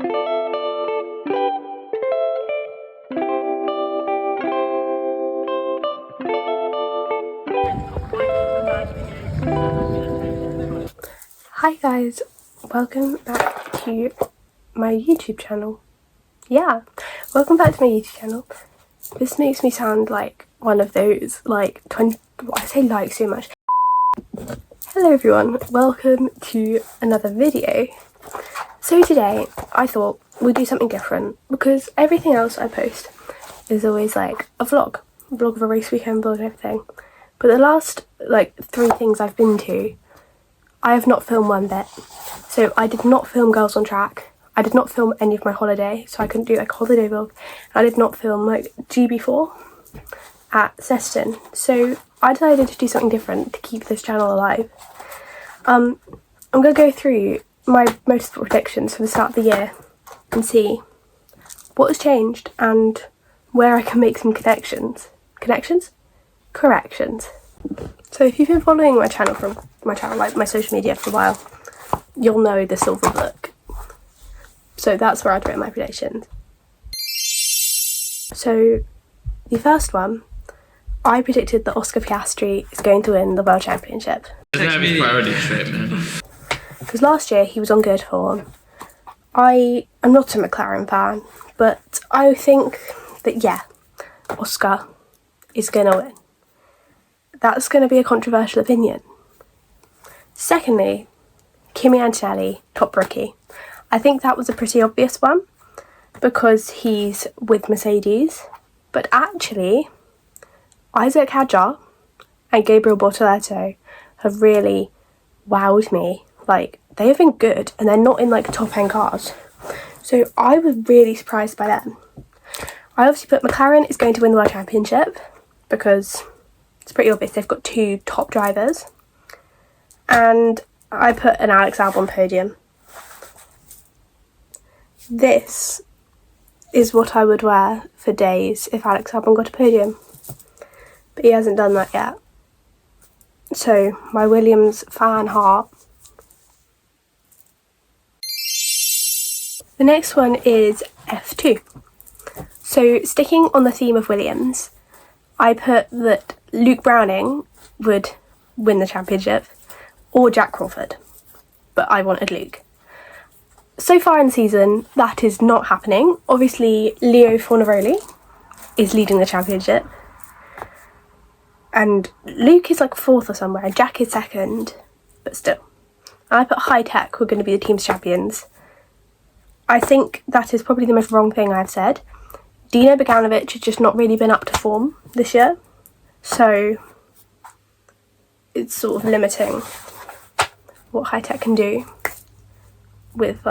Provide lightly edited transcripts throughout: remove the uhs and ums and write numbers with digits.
Hi guys, welcome back to my YouTube channel. Welcome back to my YouTube channel. This makes me sound like one of those I say like so much. Hello everyone, welcome to another video. So today I thought we'd do something different because everything else I post is always like a vlog of a race weekend, vlog and everything. But the last 3 things I've been to, I have not filmed one bit. So I did not film Girls on Track. I did not film any of my holiday, so I couldn't do like a holiday vlog. I did not film like GB4 at Seston. So I decided to do something different to keep this channel alive. I'm gonna go through my motorsport predictions for the start of the year and see what has changed and where I can make some corrections. So if you've been following my channel, like my social media for a while, you'll know the silver book. So that's where I'd written my predictions. So the first one, I predicted that Oscar Piastri is going to win the World Championship. Doesn't have his priority straight, man. Because last year he was on good form. I am not a McLaren fan, but I think that Oscar is going to win. That's going to be a controversial opinion. Secondly, Kimi Antonelli, top rookie. I think that was a pretty obvious one because he's with Mercedes. But actually, Isaac Hadjar and Gabriel Bortoleto have really wowed me. They have been good and they're not in top end cars. So I was really surprised by them. I obviously put McLaren is going to win the World Championship because it's pretty obvious they've got 2 top drivers. And I put an Alex Albon podium. This is what I would wear for days if Alex Albon got a podium. But he hasn't done that yet. So my Williams fan heart. The next one is F2. So sticking on the theme of Williams, I put that Luke Browning would win the championship or Jack Crawford, but I wanted Luke. So far in the season, that is not happening. Obviously, Leo Fornaroli is leading the championship, and Luke is 4th or somewhere, and Jack is 2nd, but still. I put High Tech were going to be the team's champions. I think that is probably the most wrong thing I've said. Dino Bogdanovic has just not really been up to form this year, so it's sort of limiting what High Tech can do with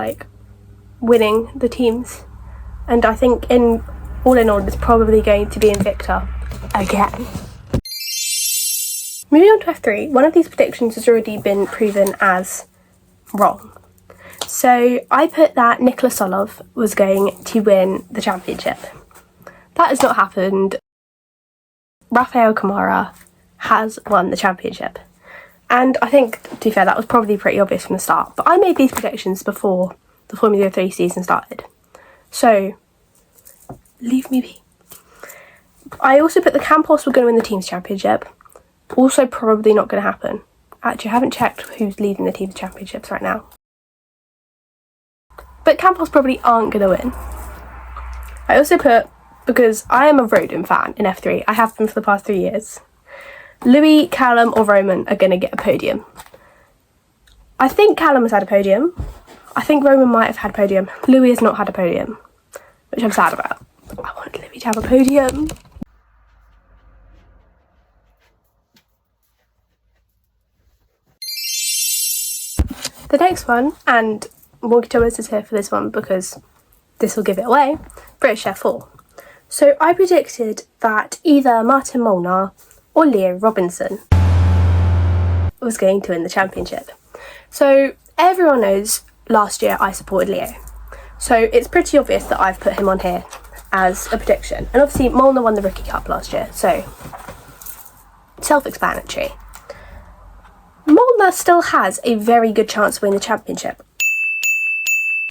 winning the teams. And I think all in all it's probably going to be Invicta again. Moving on to F3, one of these predictions has already been proven as wrong. So I put that Nikola Solov was going to win the championship. That has not happened. Rafael Kamara has won the championship. And I think, to be fair, that was probably pretty obvious from the start. But I made these predictions before the Formula 3 season started. So, leave me be. I also put the Campos were going to win the team's championship. Also probably not going to happen. Actually, I haven't checked who's leading the team's championships right now. But Campos probably aren't going to win. I also put, because I am a Rodin fan in F3, I have been for the past 3 years, Louis, Callum or Roman are going to get a podium. I think Callum has had a podium. I think Roman might have had a podium. Louis has not had a podium, which I'm sad about. I want Louis to have a podium. The next one, and Morgan Thomas is here for this one because this will give it away, British F4. So I predicted that either Martin Molnar or Leo Robinson was going to win the championship. So everyone knows last year I supported Leo. So it's pretty obvious that I've put him on here as a prediction. And obviously Molnar won the Rookie Cup last year, so self-explanatory. Molnar still has a very good chance of winning the championship.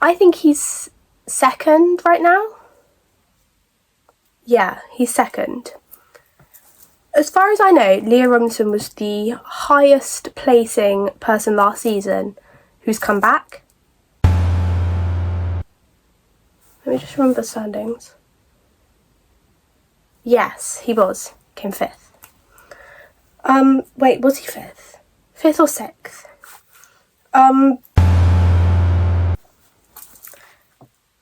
I think he's second right now. Yeah, he's second. As far as I know, Leah Robinson was the highest placing person last season who's come back. Let me just remember the standings. Yes, he was. Came 5th. Wait, was he 5th? 5th or 6th?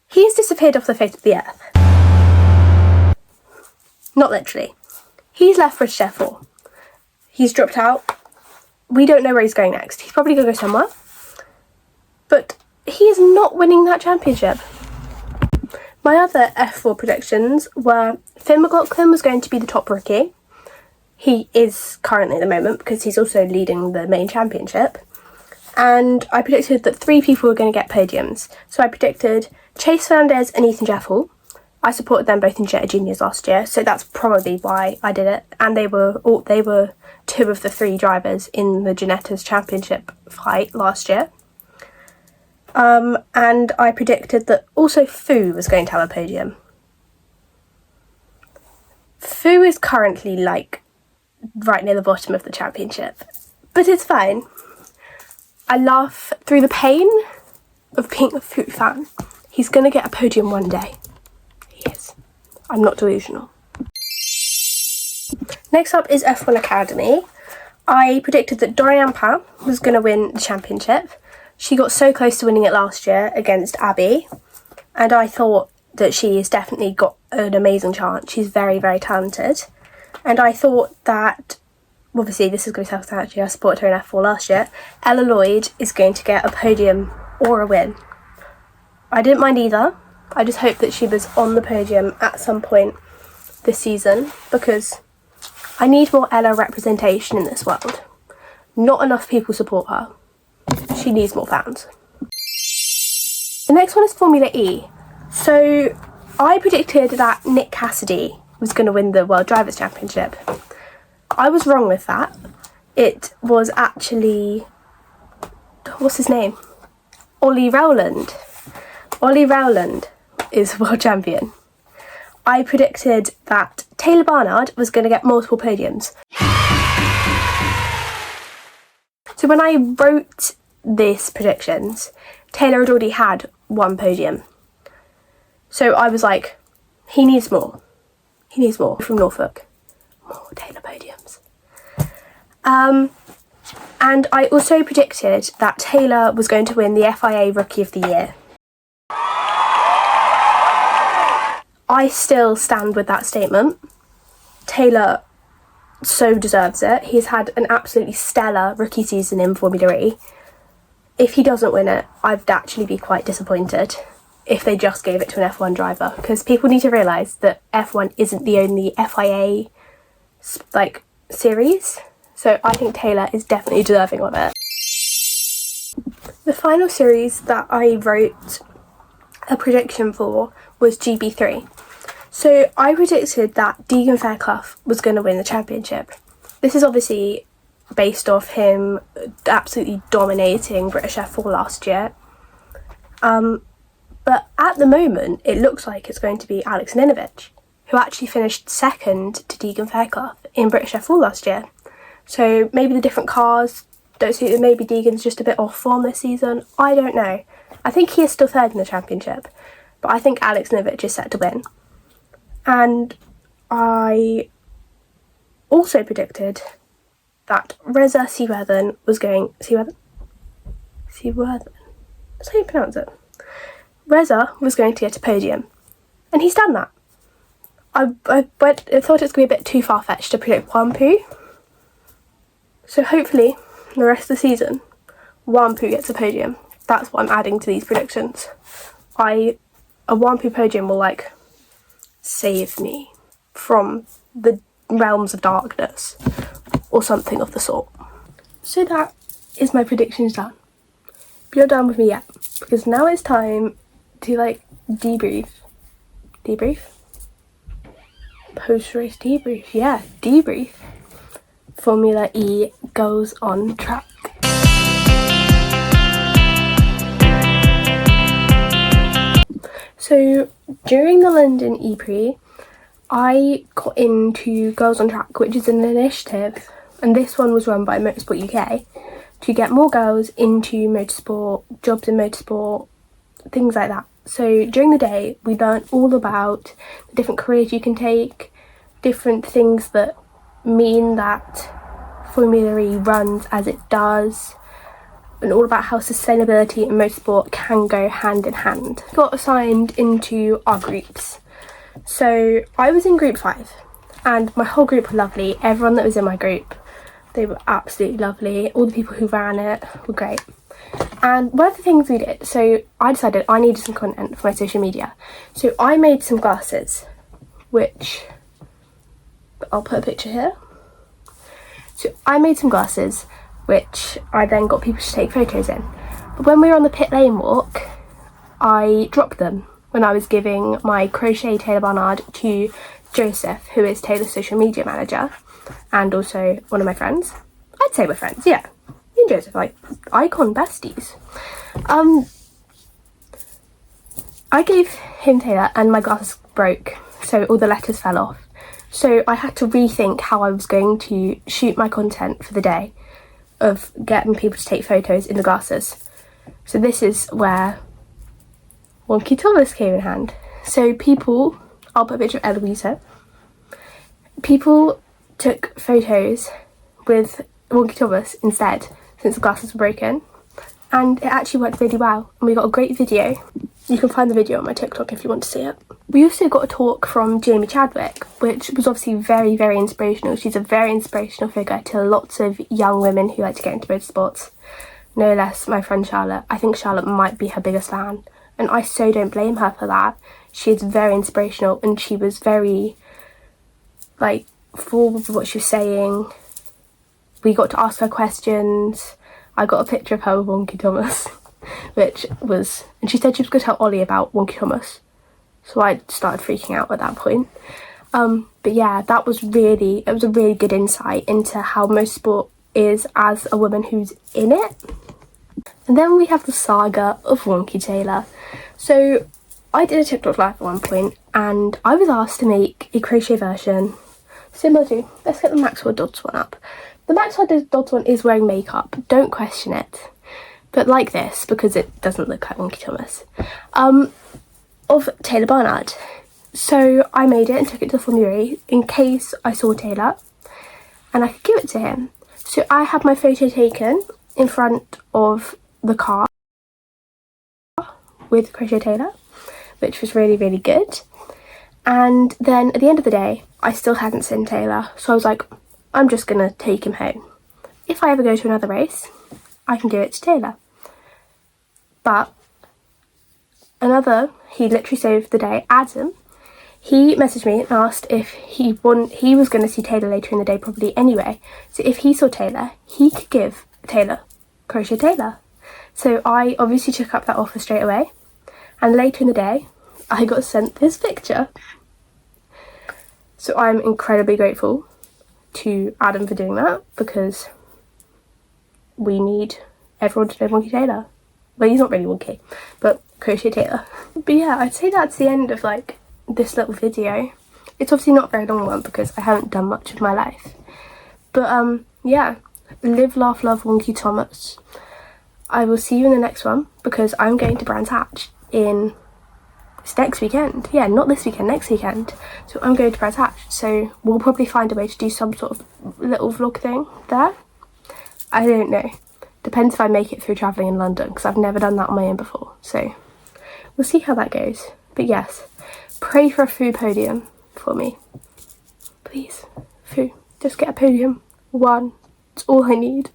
He's disappeared off the face of the earth. Not literally. He's left British F4. He's dropped out. We don't know where he's going next. He's probably going to go somewhere. But he is not winning that championship. My other F4 predictions were Finn McLaughlin was going to be the top rookie. He is currently at the moment because he's also leading the main championship. And I predicted that 3 people were going to get podiums. So I predicted Chase Fernandez and Ethan Jeffel. I supported them both in Jetta Juniors last year, so that's probably why I did it. And they were 2 of the 3 drivers in the Ginettas Championship fight last year. And I predicted that also Fu was going to have a podium. Fu is currently like right near the bottom of the championship, but it's fine. I laugh through the pain of being a Fu fan. He's going to get a podium one day. He is. I'm not delusional. Next up is F1 Academy. I predicted that Dorian Pa was going to win the championship. She got so close to winning it last year against Abby, and I thought that she has definitely got an amazing chance. She's very, very talented. And I thought that, obviously this is going to be self-explanatory, I supported her in F4 last year, Ella Lloyd is going to get a podium or a win. I didn't mind either. I just hope that she was on the podium at some point this season, because I need more Ella representation in this world. Not enough people support her. She needs more fans. The next one is Formula E. So I predicted that Nick Cassidy was going to win the World Drivers' Championship. I was wrong with that. It was actually, what's his name? Ollie Rowland. Ollie Rowland is world champion. I predicted that Taylor Barnard was going to get multiple podiums. So when I wrote these predictions, Taylor had already had 1 podium. So I was like, he needs more. He needs more from Norfolk. More Taylor podiums. And I also predicted that Taylor was going to win the FIA Rookie of the Year. I still stand with that statement. Taylor so deserves it. He's had an absolutely stellar rookie season in Formula E. If he doesn't win it, I'd actually be quite disappointed if they just gave it to an F1 driver, because people need to realise that F1 isn't the only FIA series. So I think Taylor is definitely deserving of it. The final series that I wrote a prediction for was GB3. So I predicted that Deegan Fairclough was going to win the championship. This is obviously based off him absolutely dominating British F4 last year. But at the moment, it looks like it's going to be Alex Ninovich, who actually finished second to Deegan Fairclough in British F4 last year. So maybe the different cars don't suit him. Maybe Deegan's just a bit off form this season. I don't know. I think he is still third in the championship, but I think Alex Ninovich is set to win. And I also predicted that Reza Seaworthen was going... Seaworthen? That's how you pronounce it. Reza was going to get a podium. And he's done that. I thought it was going to be a bit too far-fetched to predict Wampu. So hopefully, the rest of the season, Wampu gets a podium. That's what I'm adding to these predictions. A Wampu podium will, save me from the realms of darkness, or something of the sort. So that is my predictions done. But you're done with me yet, because now it's time to debrief. Post-race debrief. Yeah, debrief. Formula E goes on track. So during the London E-Prix, I got into Girls on Track, which is an initiative, and this one was run by Motorsport UK, to get more girls into motorsport, jobs in motorsport, things like that. So during the day, we learned all about the different careers you can take, different things that mean that Formula E runs as it does, and all about how sustainability and motorsport can go hand in hand. Got assigned into our groups. So I was in group 5 and my whole group were lovely. Everyone that was in my group, they were absolutely lovely. All the people who ran it were great. And one of the things we did, so I decided I needed some content for my social media. So I made some glasses, which I'll put a picture here. So I made some glasses, which I then got people to take photos in. But when we were on the pit lane walk, I dropped them when I was giving my crochet Taylor Barnard to Joseph, who is Taylor's social media manager, and also one of my friends. I'd say we're friends, yeah. Me and Joseph, like, icon besties. I gave him Taylor and my glasses broke, so all the letters fell off. So I had to rethink how I was going to shoot my content for the day of getting people to take photos in the glasses. So this is where Wonky Thomas came in hand. So people, I'll put a picture of Eloisa. People took photos with Wonky Thomas instead, since the glasses were broken, and it actually worked really well, and we got a great video. You can find the video on my TikTok if you want to see it. We also got a talk from Jamie Chadwick, which was obviously very, very inspirational. She's a very inspirational figure to lots of young women who like to get into motorsports. No less my friend Charlotte. I think Charlotte might be her biggest fan, and I so don't blame her for that. She is very inspirational, and she was very, like, forward with what she was saying. We got to ask her questions. I got a picture of her with Wonky Thomas, which was, and she said she was going to tell Ollie about Wonky Thomas. So I started freaking out at that point. But yeah, it was a really good insight into how motorsport is as a woman who's in it. And then we have the saga of Wonky Taylor. So I did a TikTok live at one point, and I was asked to make a crochet version similar to, let's get the Maxwell Dodds one up. The Maxwell Dodds one is wearing makeup, don't question it. But like this, because it doesn't look like Wonky Thomas. Of Taylor Barnard. So I made it and took it to the Formula E in case I saw Taylor and I could give it to him. So I had my photo taken in front of the car with Crochet Taylor, which was really, really good. And then at the end of the day, I still hadn't seen Taylor, so I was like, I'm just gonna take him home. If I ever go to another race, I can give it to Taylor. But he literally saved the day, Adam, he messaged me and asked if he was going to see Taylor later in the day probably anyway. So if he saw Taylor, he could give Taylor Crochet Taylor. So I obviously took up that offer straight away. And later in the day, I got sent this picture. So I'm incredibly grateful to Adam for doing that, because we need everyone to know Wonky Taylor. Well, he's not really wonky, but Crochet Taylor. But yeah, I'd say that's the end of like this little video. It's obviously not a very long one because I haven't done much of my life. But yeah, live, laugh, love Wonky Thomas. I will see you in the next one because I'm going to Brands Hatch it's next weekend. Yeah, not this weekend, next weekend. So I'm going to Brands Hatch. So we'll probably find a way to do some sort of little vlog thing there. I don't know. Depends if I make it through travelling in London, because I've never done that on my own before. So we'll see how that goes. But yes, pray for a Foo podium for me. Please, Foo, just get a podium. One. It's all I need.